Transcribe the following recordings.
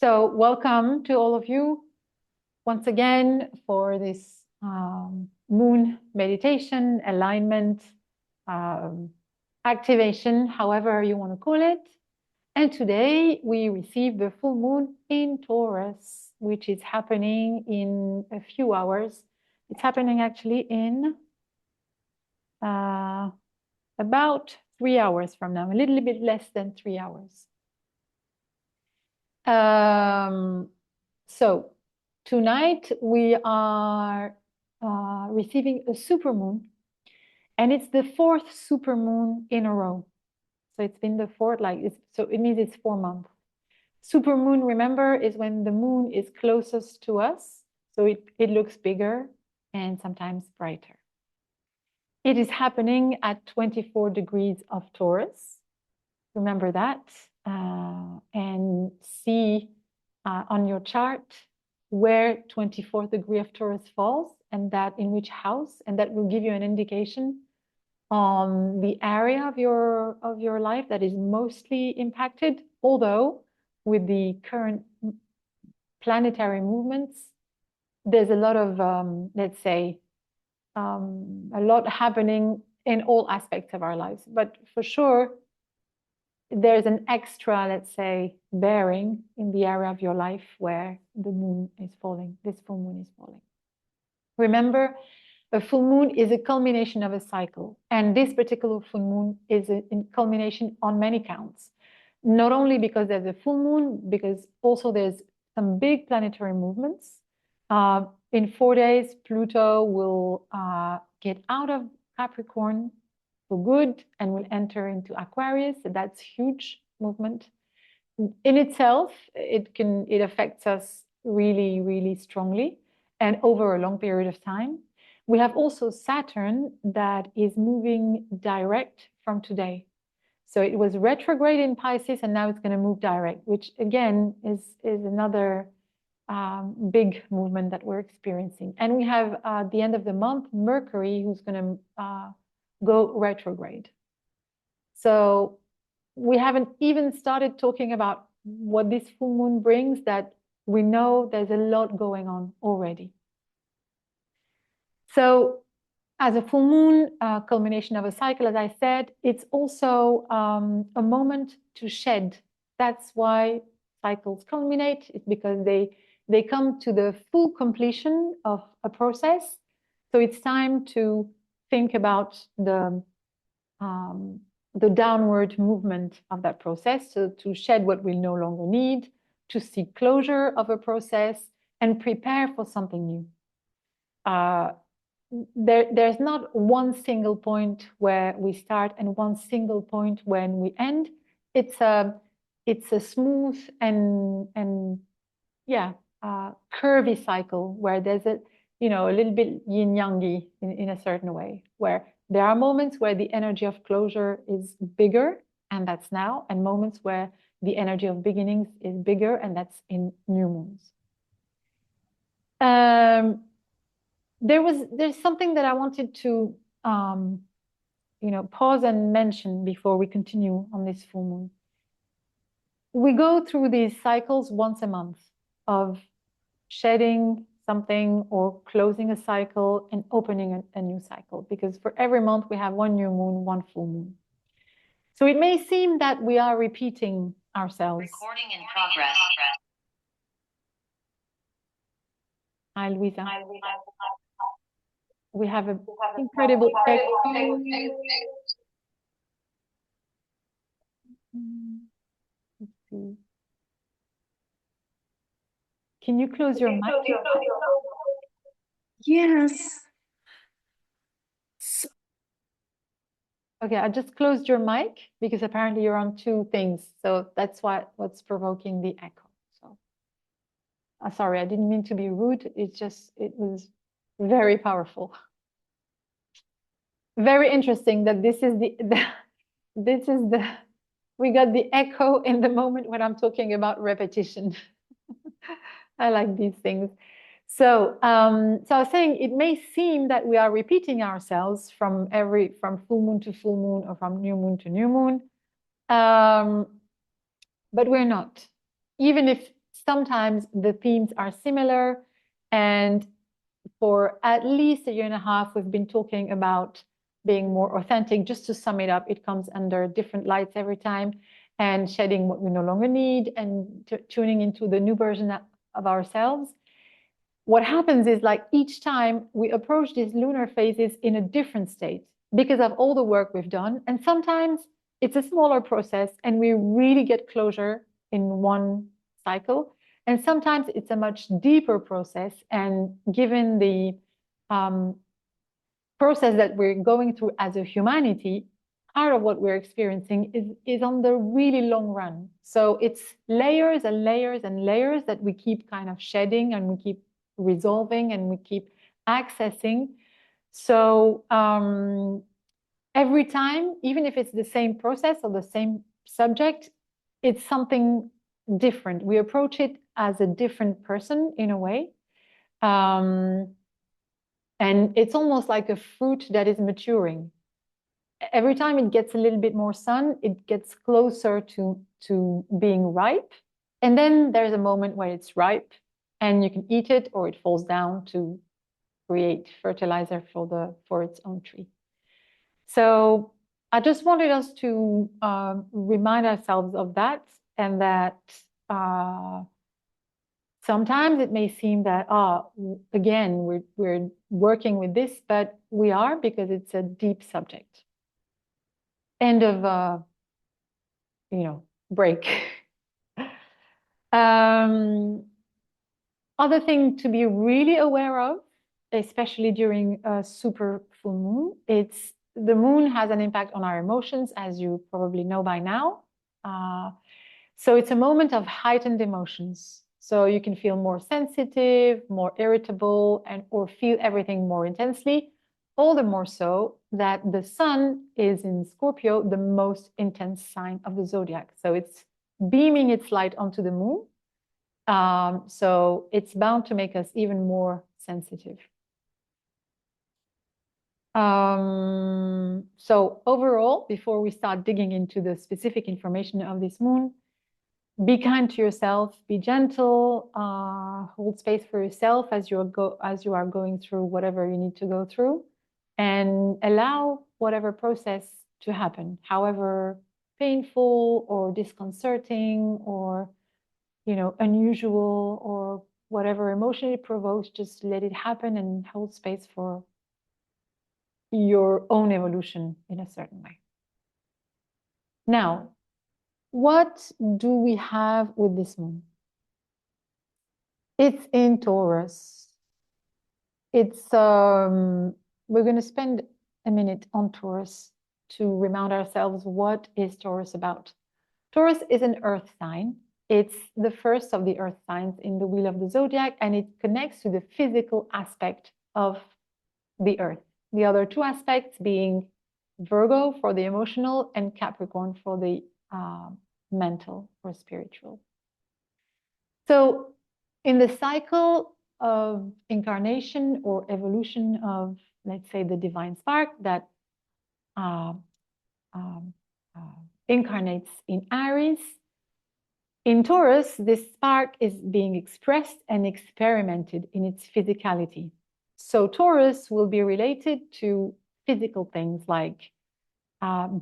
So welcome to all of you once again for this moon meditation, alignment, activation, however you want to call it. And today we receive the full moon in Taurus, which is happening in a few hours. It's happening actually in about 3 hours from now, a little bit less than 3 hours. So tonight we are receiving a supermoon, and it's the 4th supermoon in a row. So it's been the 4th, so it means it's 4 months. Supermoon, remember, is when the moon is closest to us, so it looks bigger and sometimes brighter. It is happening at 24 degrees of Taurus. Remember that, and see on your chart where 24th degree of Taurus falls and that in which house, and that will give you an indication on the area of your life that is mostly impacted. Although with the current planetary movements, there's a lot of let's say a lot happening in all aspects of our lives, but for sure there's an extra, let's say, bearing in the area of your life where the moon is falling, this full moon is falling. Remember, a full moon is a culmination of a cycle, and this particular full moon is a culmination on many counts. Not only because there's a full moon, because also there's some big planetary movements. In 4 days, Pluto will get out of Capricorn for good and will enter into Aquarius. So that's huge movement. In itself, it affects us really, really strongly and over a long period of time. We have also Saturn that is moving direct from today. So it was retrograde in Pisces and now it's going to move direct, which again is another big movement that we're experiencing. And we have at the end of the month, Mercury, who's going to go retrograde. So we haven't even started talking about what this full moon brings, that we know there's a lot going on already. So as a full moon, culmination of a cycle, as I said, it's also a moment to shed. That's why cycles culminate. It's because they come to the full completion of a process. So it's time to think about the downward movement of that process, so to shed what we no longer need, to seek closure of a process, and prepare for something new. There's not one single point where we start and one single point when we end. It's a smooth and curvy cycle where there's a little bit yin-yangy in a certain way, where there are moments where the energy of closure is bigger, and that's now, and moments where the energy of beginnings is bigger, and that's in new moons. There's something that I wanted to pause and mention before we continue on this full moon. We go through these cycles once a month of shedding something or closing a cycle and opening a new cycle, because for every month we have one new moon, one full moon. So it may seem that we are repeating ourselves. Recording in progress. Hi, Louisa. We have an incredible echo. Let's see. Can you close your mic? Yes. Okay, I just closed your mic because apparently you're on 2 things. So that's what's provoking the echo. So sorry, I didn't mean to be rude. It was very powerful. Very interesting that we got the echo in the moment when I'm talking about repetition. I like these things. So I was saying it may seem that we are repeating ourselves from full moon to full moon or from new moon to new moon, but we're not. Even if sometimes the themes are similar. And for at least a year and a half, we've been talking about being more authentic. Just to sum it up, it comes under different lights every time, and shedding what we no longer need, and tuning into the new version of ourselves. What happens is, like, each time we approach these lunar phases in a different state because of all the work we've done. And sometimes it's a smaller process and we really get closure in one cycle. And sometimes it's a much deeper process. And given the process that we're going through as a humanity, part of what we're experiencing is on the really long run. So it's layers and layers and layers that we keep kind of shedding, and we keep resolving, and we keep accessing. So every time, even if it's the same process or the same subject, it's something different. We approach it as a different person in a way. And it's almost like a fruit that is maturing. Every time it gets a little bit more sun, it gets closer to being ripe. And then there's a moment where it's ripe and you can eat it, or it falls down to create fertilizer for its own tree. So I just wanted us to remind ourselves of that, and that sometimes it may seem that, again, we're working with this, but we are, because it's a deep subject. End of, break. Other thing to be really aware of, especially during a super full moon, it's the moon has an impact on our emotions, as you probably know by now. So it's a moment of heightened emotions. So you can feel more sensitive, more irritable, or feel everything more intensely. All the more so that the sun is in Scorpio, the most intense sign of the zodiac. So it's beaming its light onto the moon. So it's bound to make us even more sensitive. So overall, before we start digging into the specific information of this moon, be kind to yourself, be gentle, hold space for yourself as you are going through whatever you need to go through, and allow whatever process to happen, however painful or disconcerting or unusual, or whatever emotion it provokes. Just let it happen and hold space for your own evolution in a certain way. Now, what do we have with this moon? It's in Taurus. It's we're going to spend a minute on Taurus to remind ourselves, what is Taurus about? Taurus is an earth sign. It's the first of the earth signs in the wheel of the zodiac, and it connects to the physical aspect of the earth. The other two aspects being Virgo for the emotional and Capricorn for the mental or spiritual. So in the cycle of incarnation or evolution of, let's say, the divine spark that incarnates in Aries, in Taurus, this spark is being expressed and experimented in its physicality. So Taurus will be related to physical things like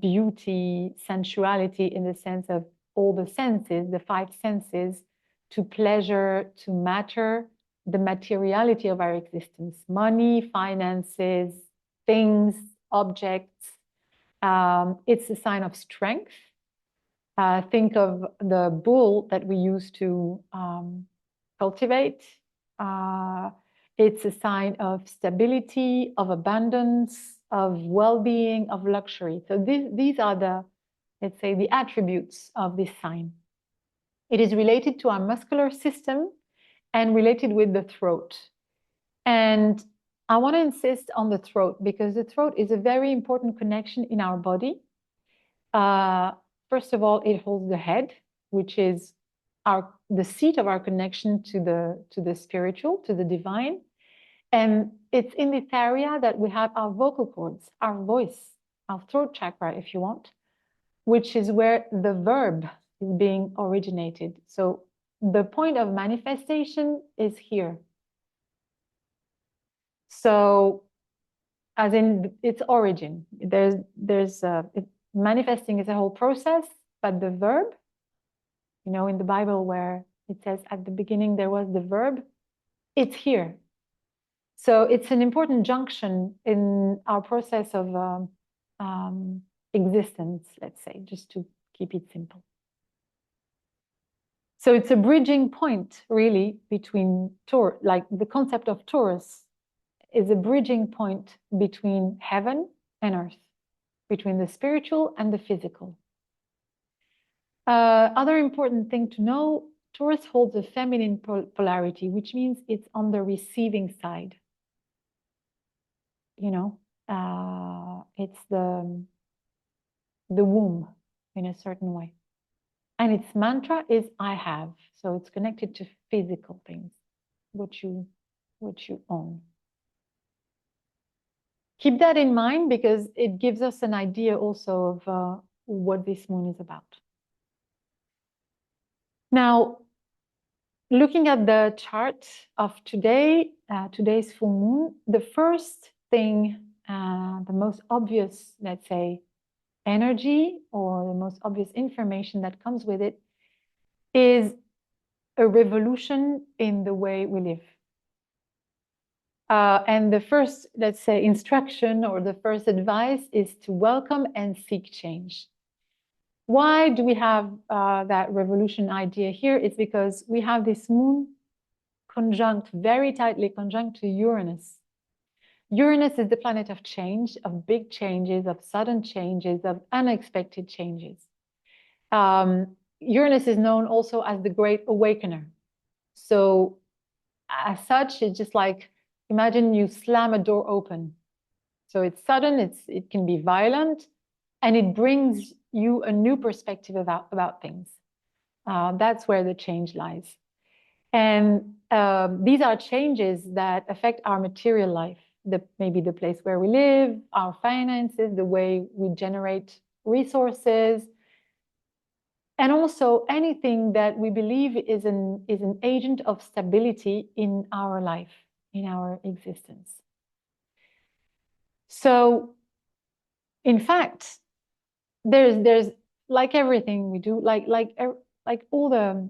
beauty, sensuality, in the sense of all the senses, the five senses, to pleasure, to matter, the materiality of our existence, money, finances, things, objects. It's a sign of strength. Think of the bull that we use to cultivate. It's a sign of stability, of abundance, of well-being, of luxury. So these are the, let's say, the attributes of this sign. It is related to our muscular system and related with the throat. And I want to insist on the throat, because the throat is a very important connection in our body. First of all, it holds the head, which is the seat of our connection to the spiritual, to the divine. And it's in this area that we have our vocal cords, our voice, our throat chakra, if you want, which is where the verb is being originated. So the point of manifestation is here. So, as in its origin, manifesting is a whole process, but the verb, you know, in the Bible where it says at the beginning there was the verb, it's here. So it's an important junction in our process of existence, let's say, just to keep it simple. So it's a bridging point, really, between like the concept of Taurus is a bridging point between heaven and earth, between the spiritual and the physical. Other important thing to know, Taurus holds a feminine polarity, which means it's on the receiving side. You know, it's the womb in a certain way. And its mantra is I have. So it's connected to physical things, what you own. Keep that in mind because it gives us an idea also of what this moon is about. Now, looking at the chart of today, today's full moon, the first thing, the most obvious, let's say, energy or the most obvious information that comes with it is a revolution in the way we live. And the first, let's say, instruction or the first advice is to welcome and seek change. Why do we have that revolution idea here? It's because we have this moon conjunct, very tightly conjunct to Uranus. Uranus is the planet of change, of big changes, of sudden changes, of unexpected changes. Uranus is known also as the Great Awakener. So as such, it's just like, imagine you slam a door open. So it's sudden, it can be violent, and it brings you a new perspective about things. That's where the change lies. And these are changes that affect our material life, maybe the place where we live, our finances, the way we generate resources, and also anything that we believe is an agent of stability in our life, in our existence. So, in fact, there's like everything we do, like all the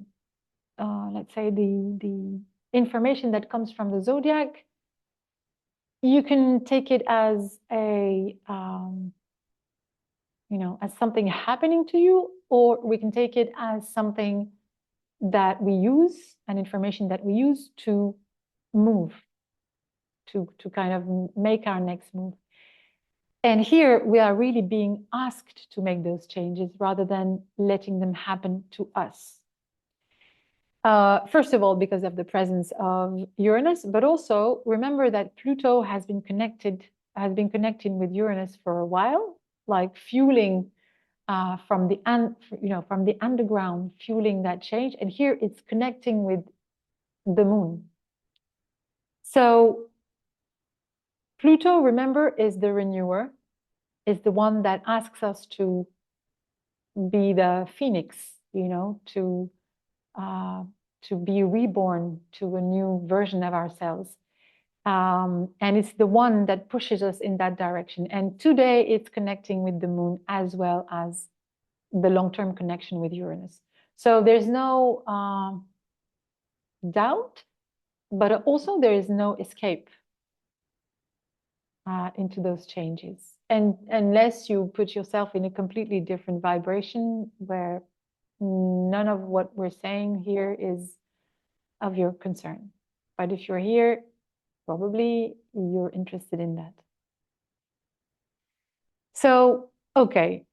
let's say the information that comes from the zodiac. You can take it as a you know, as something happening to you, or we can take it as something that we use, an information that we use to move, to kind of make our next move. And here we are really being asked to make those changes rather than letting them happen to us. First of all, because of the presence of Uranus, but also remember that Pluto has been connecting with Uranus for a while, like fueling from the underground, fueling that change. And here it's connecting with the moon. So Pluto, remember, is the renewer, is the one that asks us to be the phoenix, you know, to be reborn to a new version of ourselves. And it's the one that pushes us in that direction. And today it's connecting with the moon as well as the long-term connection with Uranus. So there's no doubt, but also there is no escape into those changes. And unless you put yourself in a completely different vibration where none of what we're saying here is of your concern. But if you're here, probably you're interested in that. So, okay,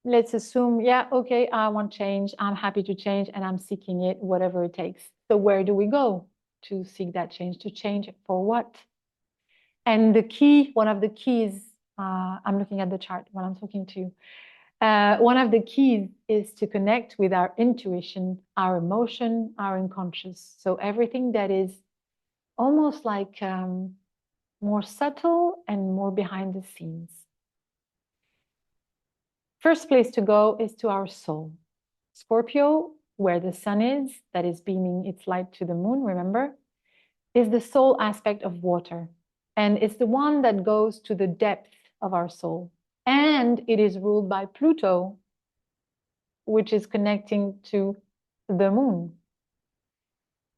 let's assume, yeah, okay, I want change. I'm happy to change and I'm seeking it, whatever it takes. So where do we go to seek that change? To change for what? And the key, one of the keys, I'm looking at the chart while I'm talking to you. One of the keys is to connect with our intuition, our emotion, our unconscious. So everything that is almost like more subtle and more behind the scenes. First place to go is to our soul. Scorpio, where the sun is, that is beaming its light to the moon, remember, is the soul aspect of water. And it's the one that goes to the depth of our soul. And it is ruled by Pluto, which is connecting to the moon.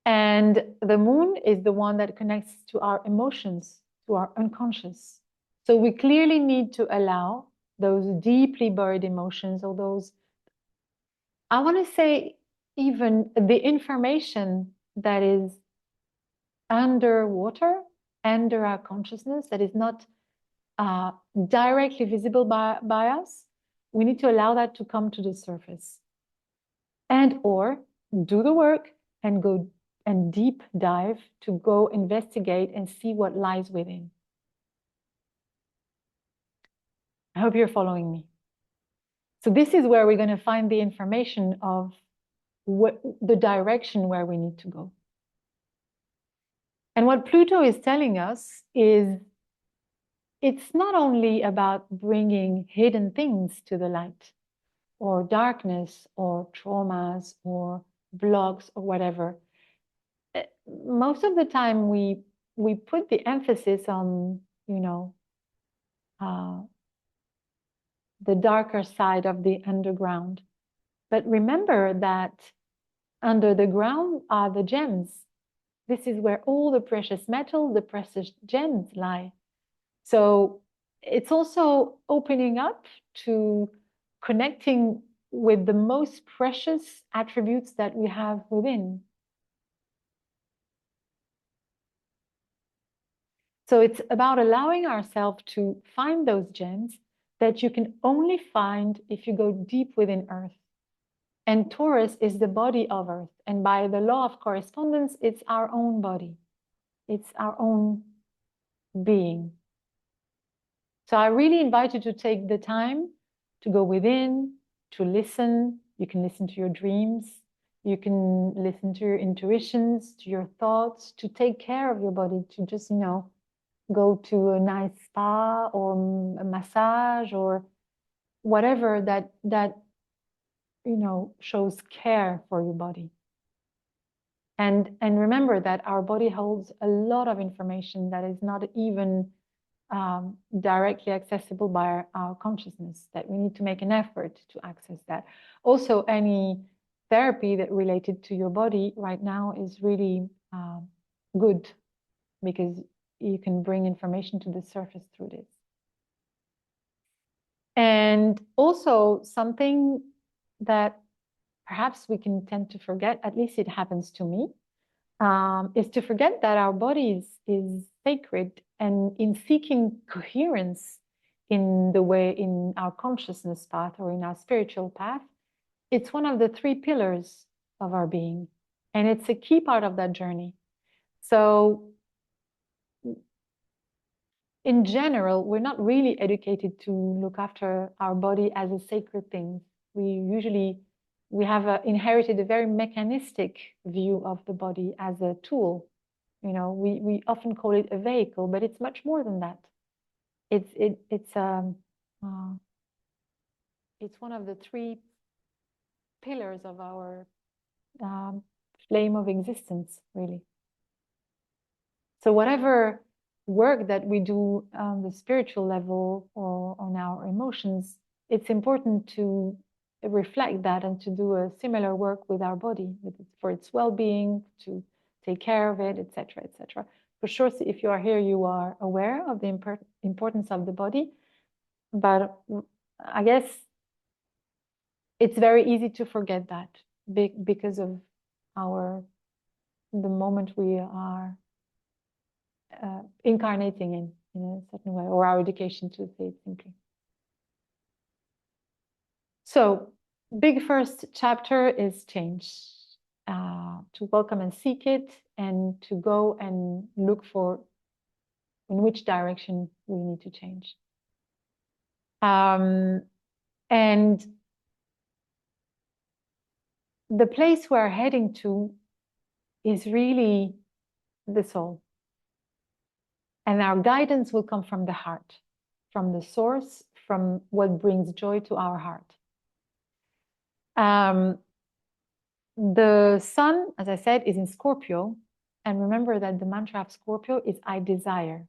And the moon is the one that connects to our emotions, to our unconscious. So we clearly need to allow those deeply buried emotions, or those, I want to say, even the information that is underwater, under our consciousness, that is not directly visible by us. We need to allow that to come to the surface, and or do the work and go and deep dive to go investigate and see what lies within. I hope you're following me. So this is where we're going to find the information of the direction where we need to go. And what Pluto is telling us is it's not only about bringing hidden things to the light, or darkness, or traumas, or blocks, or whatever. Most of the time we put the emphasis on, the darker side of the underground. But remember that under the ground are the gems. This is where all the precious metals, the precious gems lie. So it's also opening up to connecting with the most precious attributes that we have within. So it's about allowing ourselves to find those gems that you can only find if you go deep within Earth. And Taurus is the body of Earth. And by the law of correspondence, it's our own body. It's our own being. So I really invite you to take the time to go within, to listen. You can listen to your dreams. You can listen to your intuitions, to your thoughts, to take care of your body, to just, go to a nice spa or a massage or whatever that shows care for your body. And remember that our body holds a lot of information that is not even directly accessible by our consciousness, that we need to make an effort to access that. Also, any therapy that related to your body right now is really good, because you can bring information to the surface through this. And also something that perhaps we can tend to forget, at least it happens to me, is to forget that our body is sacred, and in seeking coherence in the way, in our consciousness path or in our spiritual path, it's one of the 3 pillars of our being, and it's a key part of that journey. So in general, we're not really educated to look after our body as a sacred thing. We have inherited a very mechanistic view of the body as a tool. We often call it a vehicle, but it's much more than that. It's one of the 3 pillars of our flame of existence, really. So whatever work that we do on the spiritual level or on our emotions, it's important to reflect that and to do a similar work with our body, for its well-being, to take care of it, etc., etc. For sure, if you are here, you are aware of the importance of the body, but I guess it's very easy to forget that because of the moment we are incarnating in a certain way, or our education, to say it simply. So, big first chapter is change, to welcome and seek it, and to go and look for in which direction we need to change. And the place we're heading to is really the soul. And our guidance will come from the heart, from the source, from what brings joy to our heart. The sun, as I said, is in Scorpio. And remember that the mantra of Scorpio is I desire.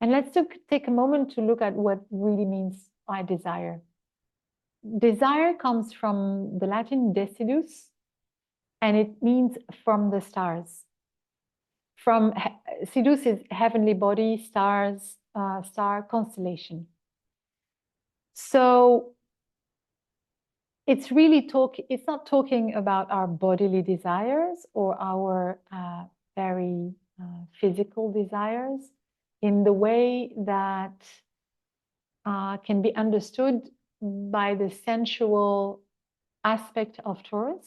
And let's take a moment to look at what really means I desire. Desire comes from the Latin decidus, and it means from the stars. From Sidus is heavenly body, stars, star constellation. So it's really it's not talking about our bodily desires or our very physical desires in the way that can be understood by the sensual aspect of Taurus.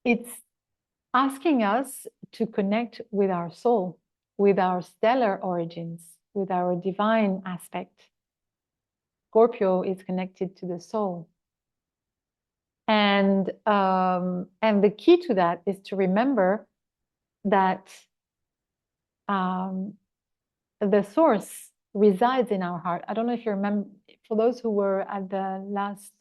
It's asking us to connect with our soul, with our stellar origins, with our divine aspect. Scorpio is connected to the soul. And the key to that is to remember that the source resides in our heart. I don't know if you remember, for those who were at the last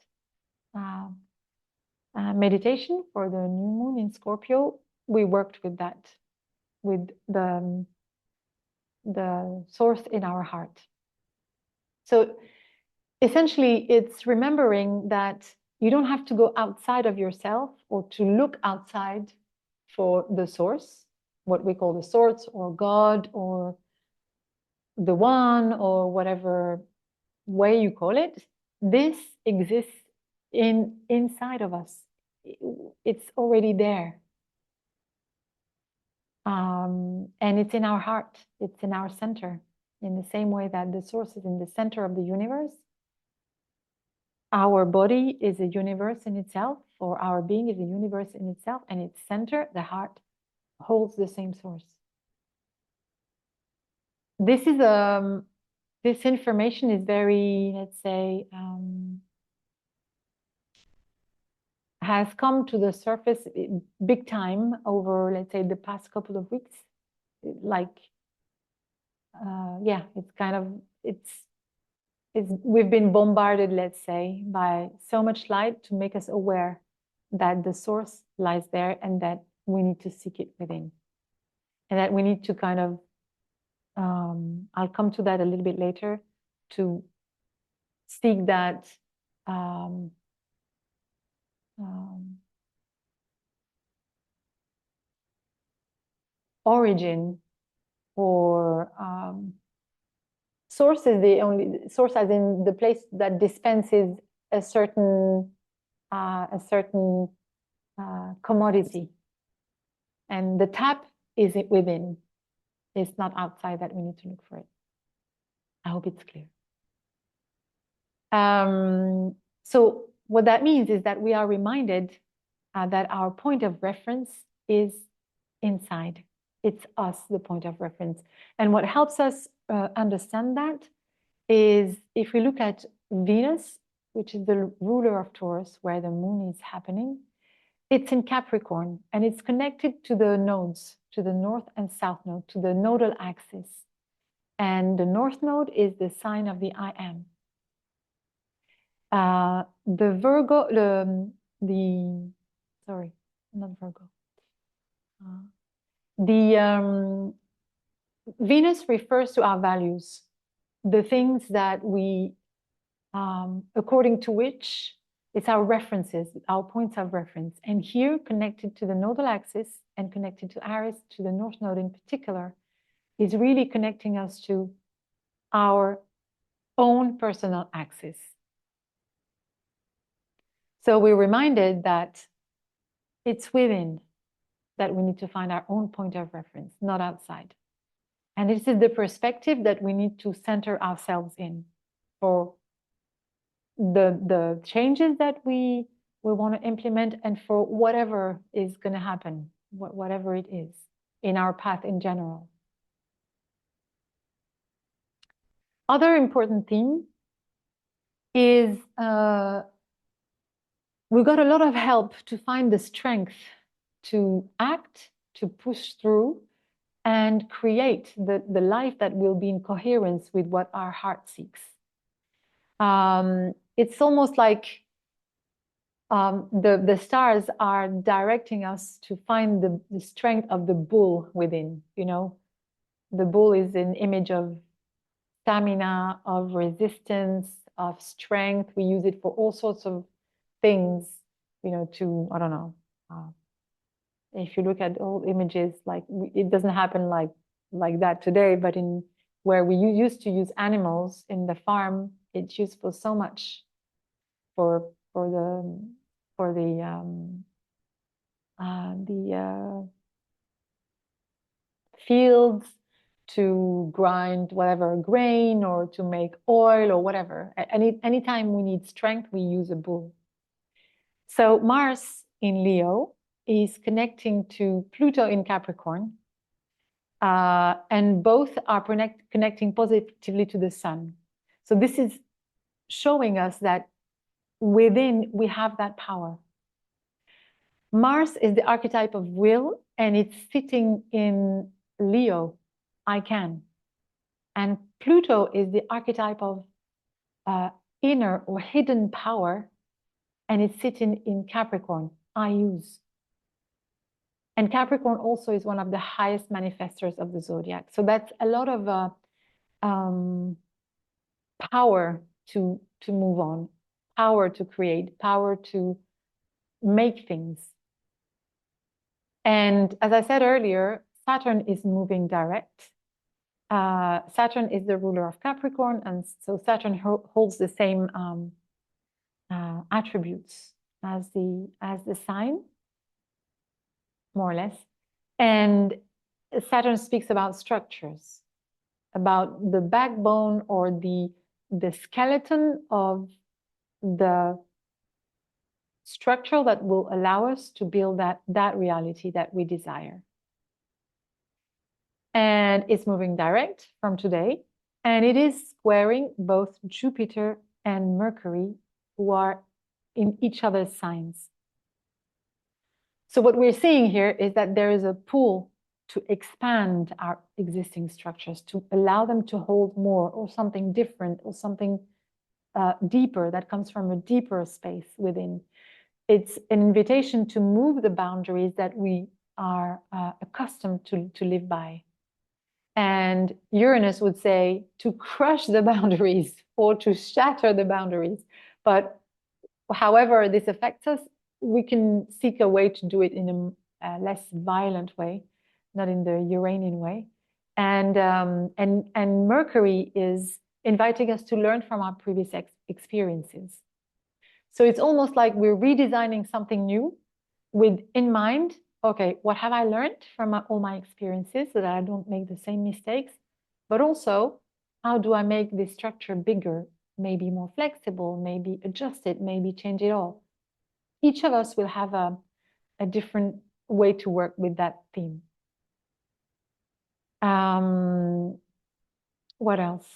meditation for the new moon in Scorpio, we worked with that, with the source in our heart. So essentially, it's remembering that you don't have to go outside of yourself or to look outside for the source, what we call the source or God or the one or whatever way you call it. This exists inside of us. It's already there. And it's in our heart. It's in our center. In the same way that the source is in the center of the universe, our body is a universe in itself, or our being is a universe in itself, and its center, the heart, holds the same source. This is this information is very, let's say, has come to the surface big time over, let's say, the past couple of weeks. Like, yeah, it's kind of, we've been bombarded, let's say, by so much light to make us aware that the source lies there and that we need to seek it within. And that we need to kind of, I'll come to that a little bit later, to seek that origin or source is the only source, as in the place that dispenses a certain commodity, and the tap is within. It's not outside that we need to look for it. I hope it's clear. So what that means is that we are reminded that our point of reference is inside. It's us, the point of reference. And what helps us understand that is if we look at Venus, which is the ruler of Taurus, where the moon is happening, it's in Capricorn, and it's connected to the nodes, to the north and south node, to the nodal axis. And the north node is the sign of the I am. The Virgo, sorry, not Virgo. Venus refers to our values, the things that we, according to which it's our references, our points of reference. And here, connected to the nodal axis and connected to Aries, to the north node in particular, is really connecting us to our own personal axis. So we're reminded that it's within that we need to find our own point of reference, not outside. And this is the perspective that we need to center ourselves in for the changes that we want to implement and for whatever is going to happen, whatever it is in our path in general. Other important theme is we got a lot of help to find the strength to act, to push through, and create the life that will be in coherence with what our heart seeks. It's almost like the stars are directing us to find the strength of the bull within. You know, the bull is an image of stamina, of resistance, of strength. We use it for all sorts of things, you know, to, I don't know, if you look at old images, like it doesn't happen like that today, but in where we used to use animals in the farm, it's used for so much for the fields, to grind whatever grain or to make oil or whatever. Anytime we need strength, we use a bull. So Mars in Leo is connecting to Pluto in Capricorn, and both are connecting positively to the sun. So this is showing us that within we have that power. Mars is the archetype of will, and it's sitting in Leo, I can. And Pluto is the archetype of inner or hidden power, and it's sitting in Capricorn, I use. And Capricorn also is one of the highest manifestors of the zodiac. So that's a lot of power to move on, power to create, power to make things. And as I said earlier, Saturn is moving direct. Saturn is the ruler of Capricorn, and so Saturn holds the same attributes as the sign, more or less. And Saturn speaks about structures, about the backbone or the skeleton of the structure that will allow us to build that reality that we desire. And it's moving direct from today, and it is squaring both Jupiter and Mercury, who are in each other's signs. So what we're seeing here is that there is a pull to expand our existing structures, to allow them to hold more or something different or something deeper that comes from a deeper space within. It's an invitation to move the boundaries that we are accustomed to live by. And Uranus would say to crush the boundaries or to shatter the boundaries. But however this affects us, we can seek a way to do it in a less violent way, not in the Uranian way. And Mercury is inviting us to learn from our previous experiences. So it's almost like we're redesigning something new with in mind, okay, what have I learned from all my experiences so that I don't make the same mistakes? But also, how do I make this structure bigger, maybe more flexible, maybe adjust it, maybe change it all? Each of us will have a different way to work with that theme. What else?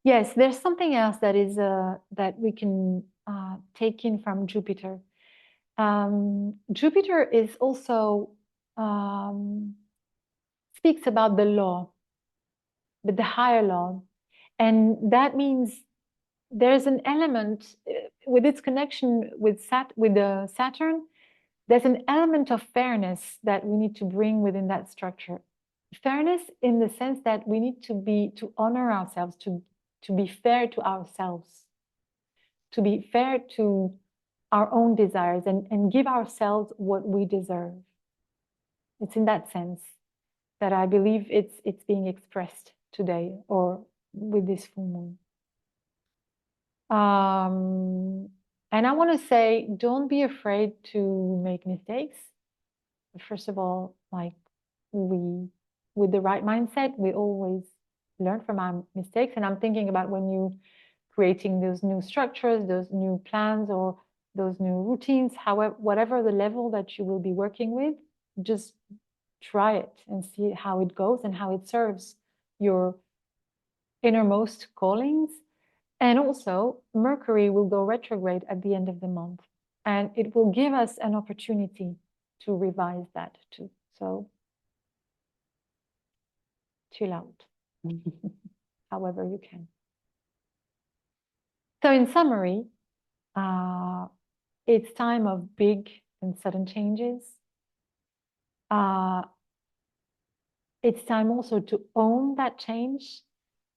Yes, there's something else that is that we can take in from Jupiter. Jupiter is also speaks about the law, but the higher law, and that means there's an element with its connection with Saturn. There's an element of fairness that we need to bring within that structure. Fairness in the sense that we need to honor ourselves, to be fair to ourselves, to be fair to our own desires and give ourselves what we deserve. It's in that sense that I believe it's being expressed today or with this full moon. And I want to say, don't be afraid to make mistakes. First of all, like with the right mindset, we always learn from our mistakes. And I'm thinking about when you creating those new structures, those new plans, or those new routines, however, whatever the level that you will be working with, just try it and see how it goes and how it serves your innermost callings. And also, Mercury will go retrograde at the end of the month, and it will give us an opportunity to revise that too. So chill out, however you can. So in summary, it's time of big and sudden changes. It's time also to own that change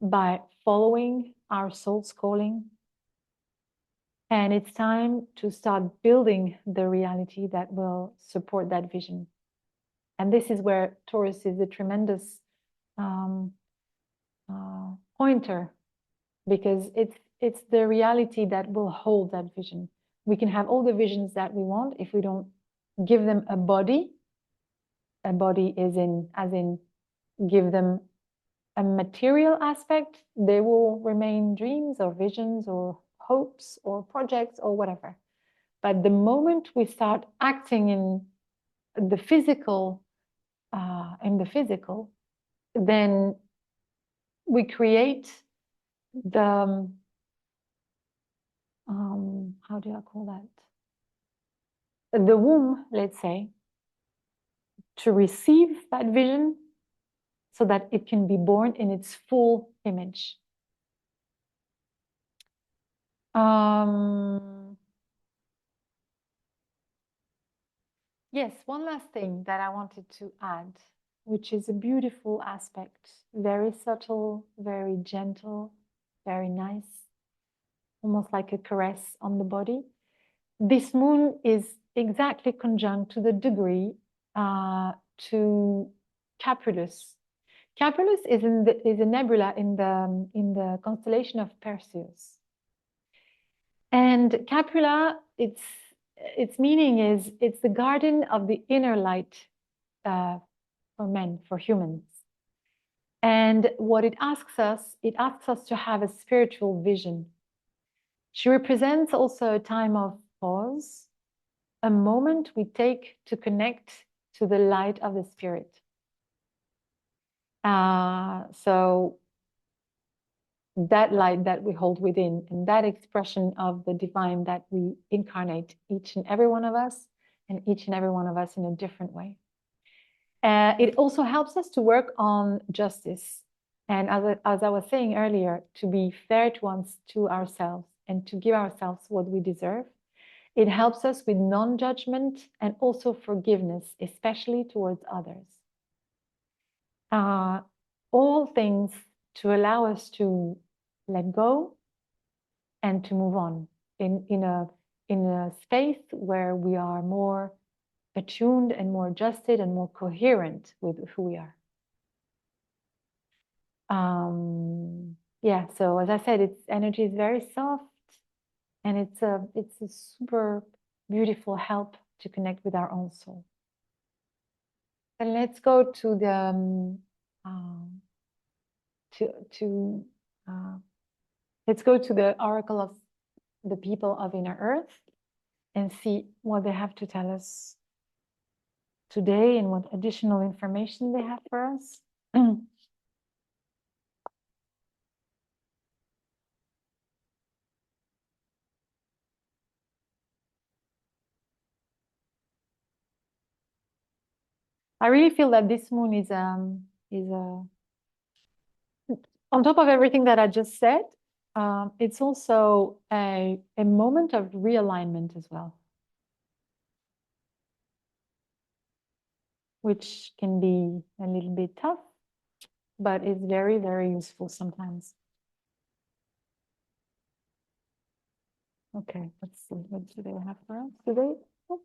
by following our soul's calling. And it's time to start building the reality that will support that vision. And this is where Taurus is a tremendous pointer, because it's the reality that will hold that vision. We can have all the visions that we want if we don't give them a body. A body is as in give them a material aspect. They will remain dreams or visions or hopes or projects or whatever. But the moment we start acting in the physical, then we create the how do I call that? The womb, let's say, to receive that vision so that it can be born in its full image. Yes, one last thing that I wanted to add, which is a beautiful aspect, very subtle, very gentle, very nice, almost like a caress on the body. This moon is exactly conjunct to the degree to Capulus. Capulus is a nebula in the constellation of Perseus. And Capula, its meaning is it's the garden of the inner light for men, for humans. And what it asks us to have a spiritual vision. She represents also a time of pause, a moment we take to connect to the light of the spirit. So that light that we hold within and that expression of the divine that we incarnate, each and every one of us, and each and every one of us in a different way. It also helps us to work on justice. And as I was saying earlier, to be fair to ourselves and to give ourselves what we deserve. It helps us with non-judgment and also forgiveness, especially towards others. All things to allow us to let go and to move on in a space where we are more attuned and more adjusted and more coherent with who we are. Yeah, so as I said, its energy is very soft, and it's a super beautiful help to connect with our own soul. And let's go to the let's go to the Oracle of the people of Inner Earth and see what they have to tell us today and what additional information they have for us. I really feel that this moon is on top of everything that I just said. It's also a moment of realignment as well, which can be a little bit tough, but it's very, very useful sometimes. Okay, let's see. What do they have for us today? Oh.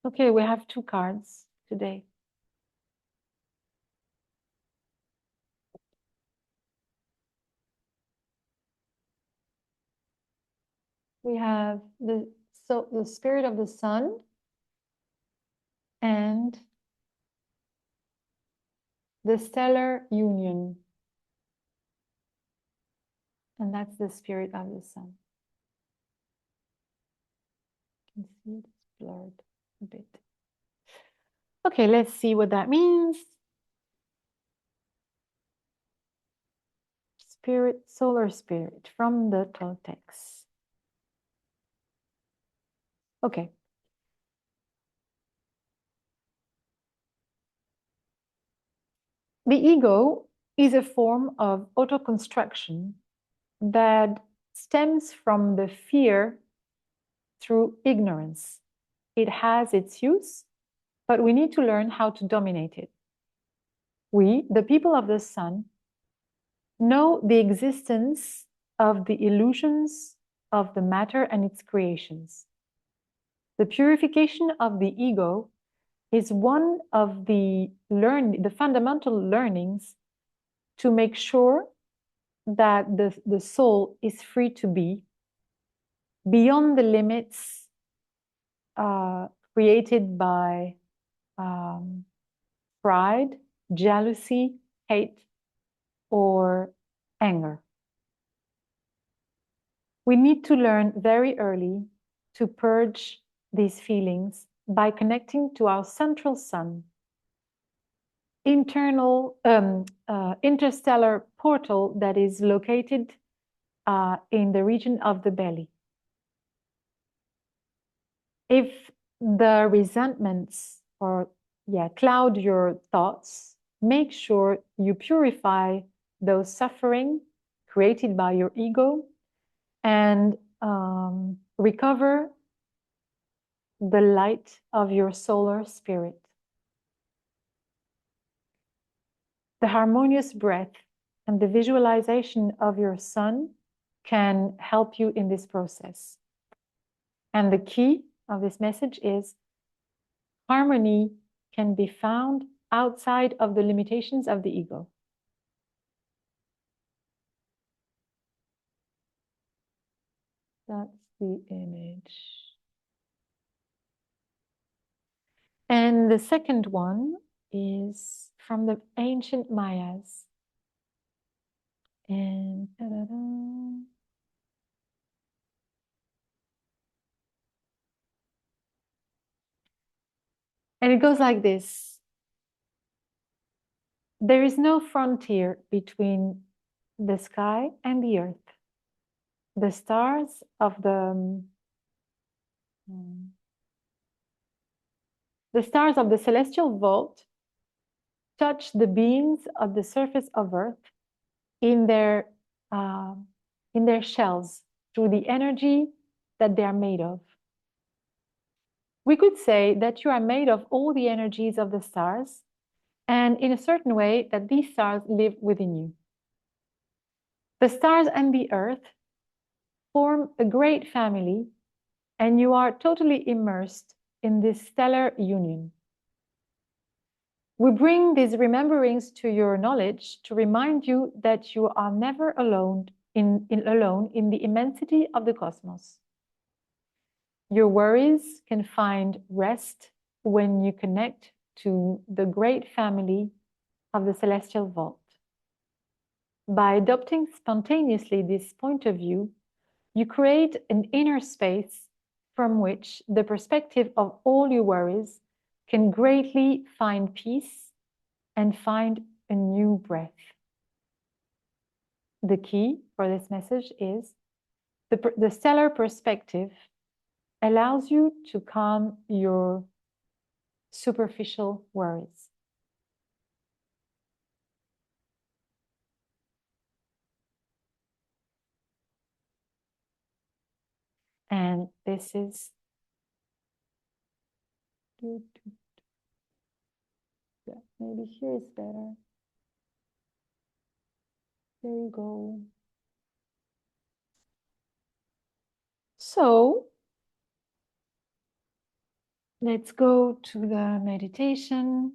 Okay, we have 2 cards today. We have the spirit of the sun and the stellar union. And that's the spirit of the sun. You can see it's blurred a bit. Okay, let's see what that means. Spirit, solar spirit from the Toltecs. Okay, The ego is a form of auto-construction that stems from the fear through ignorance. It has its use, but we need to learn how to dominate it. We, the people of the sun, know the existence of the illusions of the matter and its creations. The purification of the ego is one of the fundamental learnings to make sure that the soul is free to be beyond the limits created by pride, jealousy, hate, or anger. We need to learn very early to purge these feelings by connecting to our central sun, interstellar portal that is located in the region of the belly. If the resentments cloud your thoughts, make sure you purify those suffering created by your ego and recover the light of your solar spirit. The harmonious breath and the visualization of your sun can help you in this process. And the key of this message is harmony can be found outside of the limitations of the ego. That's the image. And the second one is from the ancient Mayas. And it goes like this. There is no frontier between the sky and the earth. The stars of the celestial vault touch the beings of the surface of earth in their shells through the energy that they are made of. We could say that you are made of all the energies of the stars, and in a certain way that these stars live within you. The stars and the earth form a great family, and you are totally immersed in this stellar union. We bring these rememberings to your knowledge to remind you that you are never alone in the immensity of the cosmos. Your worries can find rest when you connect to the great family of the celestial vault. By adopting spontaneously this point of view, you create an inner space from which the perspective of all your worries can greatly find peace and find a new breath. The key for this message is the stellar perspective allows you to calm your superficial worries. And this is maybe here is better. There you go. So let's go to the meditation.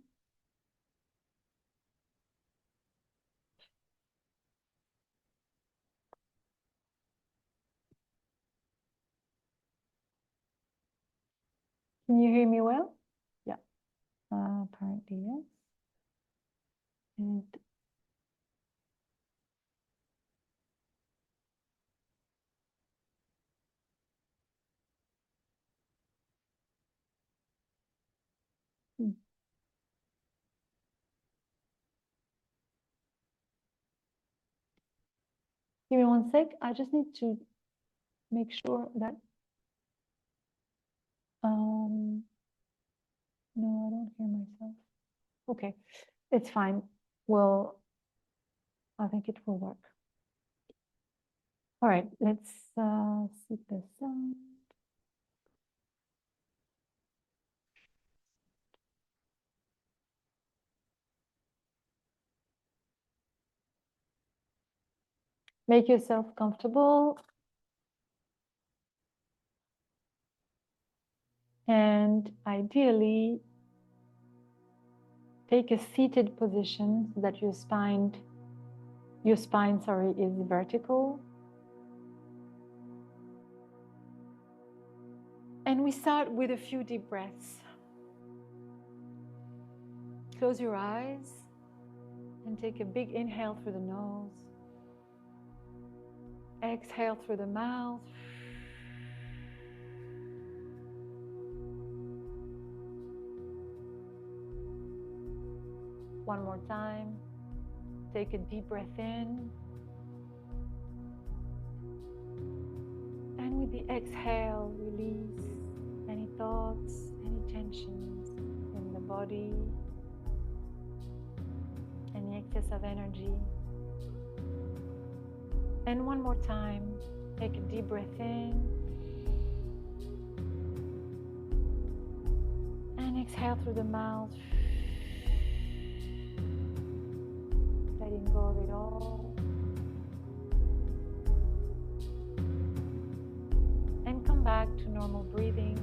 Can you hear me well? Yeah, apparently yes. And give me one sec. I just need to make sure that no, I don't hear myself. Okay, it's fine. I think it will work. All right, let's see the sound. Make yourself comfortable. And ideally, take a seated position so that your spine, is vertical. And we start with a few deep breaths. Close your eyes and take a big inhale through the nose. Exhale through the mouth. One more time. Take a deep breath in. And with the exhale, release any thoughts, any tensions in the body, any excess of energy. And one more time, take a deep breath in. And exhale through the mouth. Letting go of it all. And come back to normal breathing.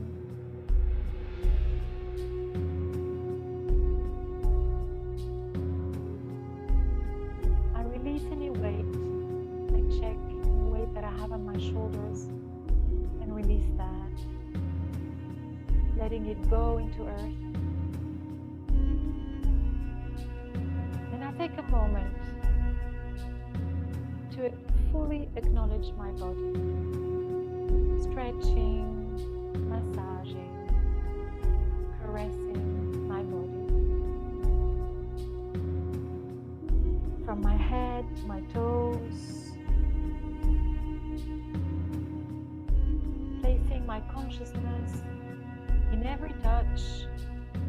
I release any weight. I check the weight that I have on my shoulders and release that. Letting it go into earth. And I take a moment to fully acknowledge my body. Stretching, massaging, caressing my body. From my head to my toes. Placing my consciousness in every touch,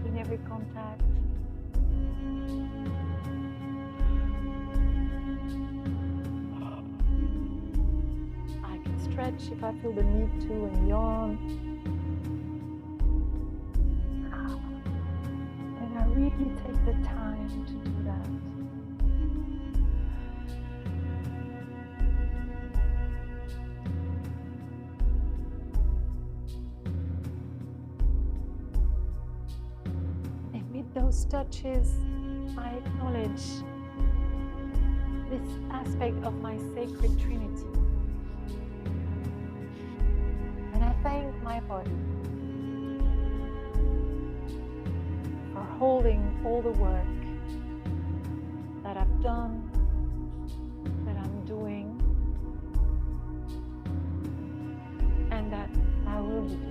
in every contact. Stretch if I feel the need to and yawn. And I really take the time to do that. And with those touches, I acknowledge this aspect of my sacred Trinity. Thank my body for holding all the work that I've done, that I'm doing, and that I will be doing.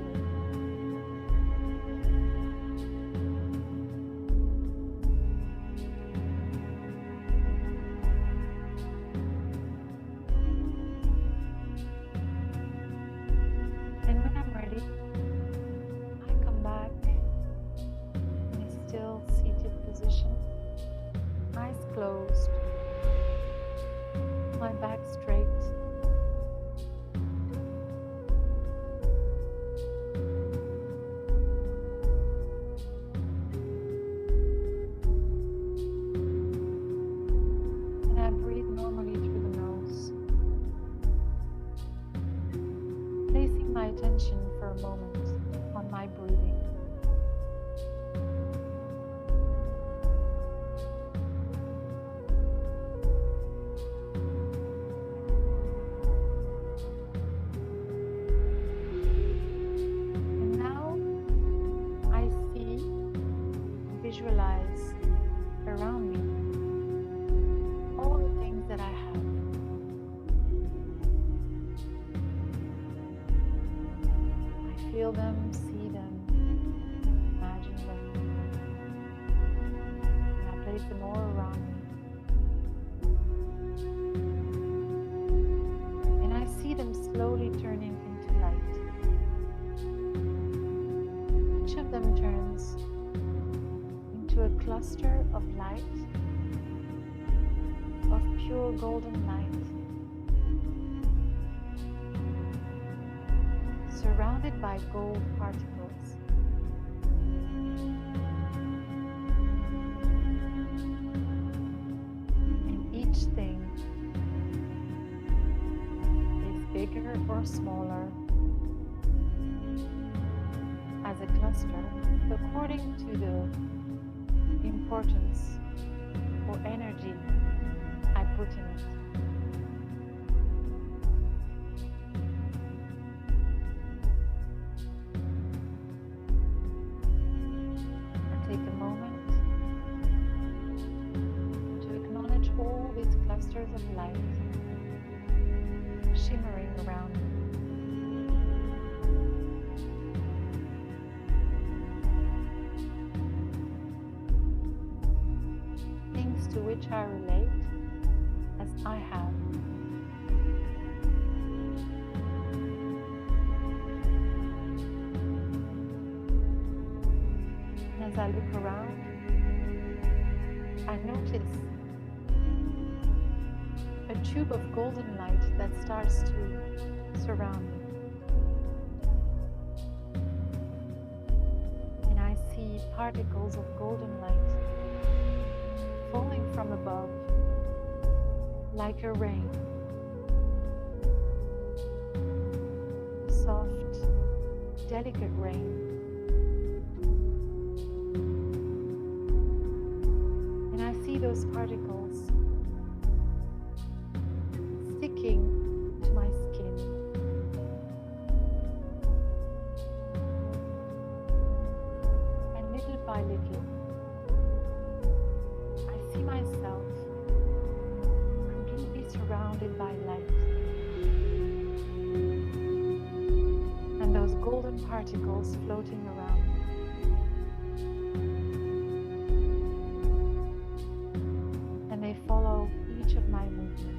Closed, my back straight. And I breathe normally through the nose, placing my attention for a moment on my breathing. Visualize around me all the things that I have. I feel them, see them, imagine them, and I place them all around me. And I see them slowly turning into light. Each of them turns to a cluster of light of pure golden light, surrounded by gold particles. And each thing is bigger or smaller as a cluster according to the importance or energy I put in it. And take a moment to acknowledge all these clusters of light shimmering around me. To which I relate as I have. And as I look around, I notice a tube of golden light that starts to surround me. And I see particles of golden light falling from above like a rain, soft, delicate rain. And I see those particles sticking to my skin. And little by little, myself completely surrounded by light, and those golden particles floating around me, and they follow each of my movements.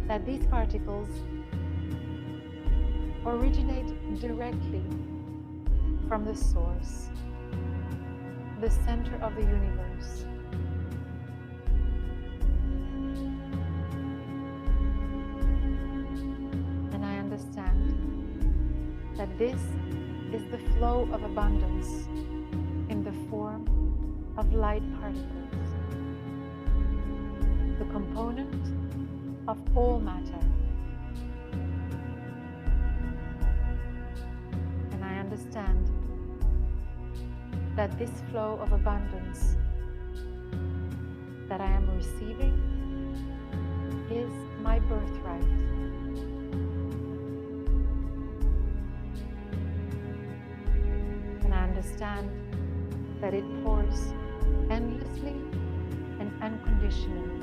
That these particles originate directly from the source, the center of the universe. And I understand that this is the flow of abundance in the form of light particles, the component of all matter. And I understand that this flow of abundance that I am receiving is my birthright. And I understand that it pours endlessly and unconditionally.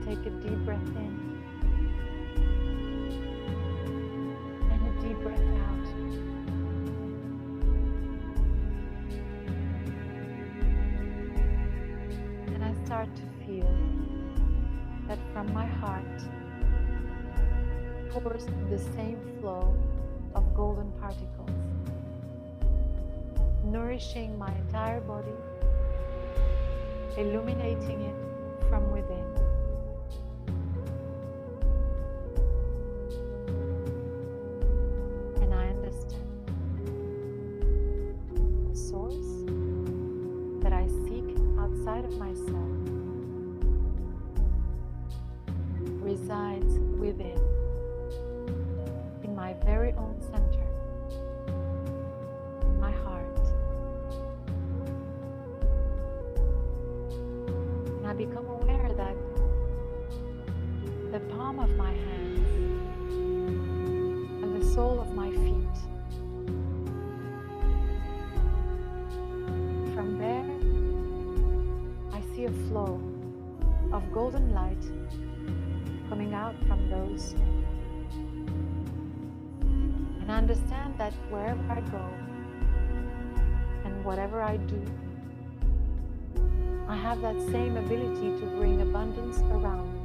Take a deep breath in and a deep breath out. And I start to feel that from my heart pours the same flow of golden particles, nourishing my entire body, illuminating it from within. Of myself resides within, in my very own center, in my heart. And I become aware that the palm of my hands and the sole of my feet, from there a flow of golden light coming out from those. And understand that wherever I go and whatever I do, I have that same ability to bring abundance around me.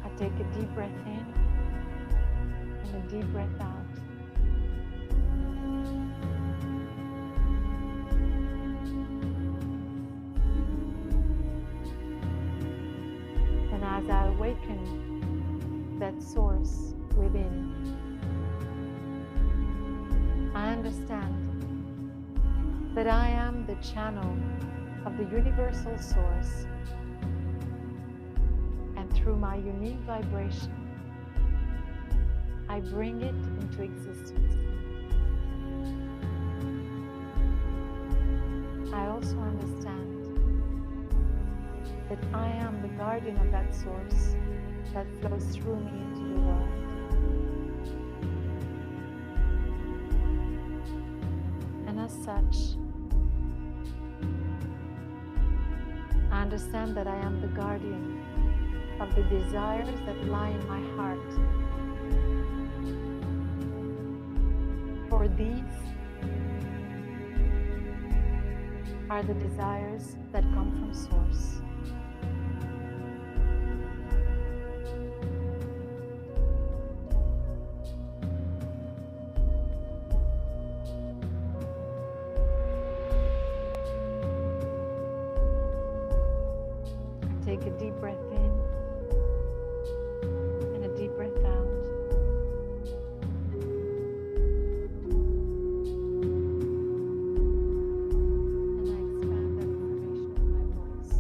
I take a deep breath in and a deep breath out. And as I awaken that source within, I understand that I am the channel of the universal source, and through my unique vibration, I bring it into existence. I also understand that I am the guardian of that source that flows through me into the world. And as such, I understand that I am the guardian of the desires that lie in my heart. For these are the desires that come from Source. Take a deep breath in and a deep breath out. And I expand that information in my voice.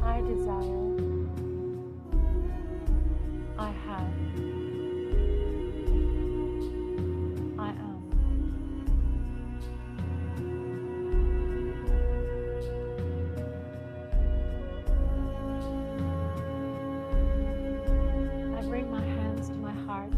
I desire, I have, I am. I bring my hands to my heart.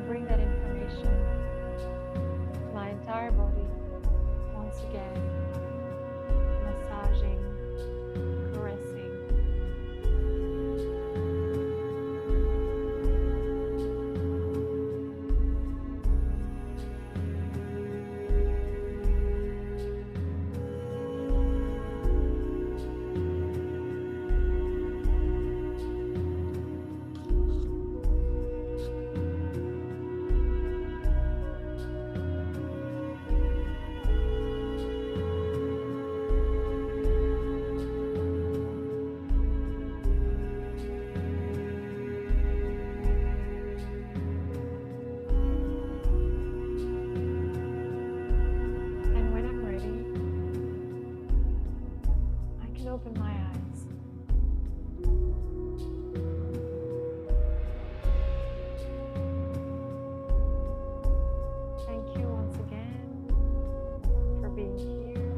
Bring that information to my entire body once again, massaging, caressing. Open my eyes. Thank you once again for being here.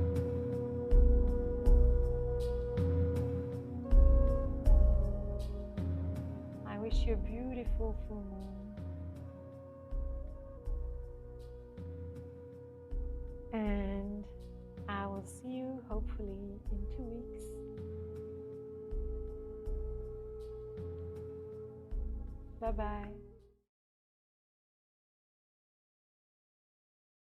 I wish you a beautiful full moon. And I will see you hopefully in 2 weeks Bye-bye.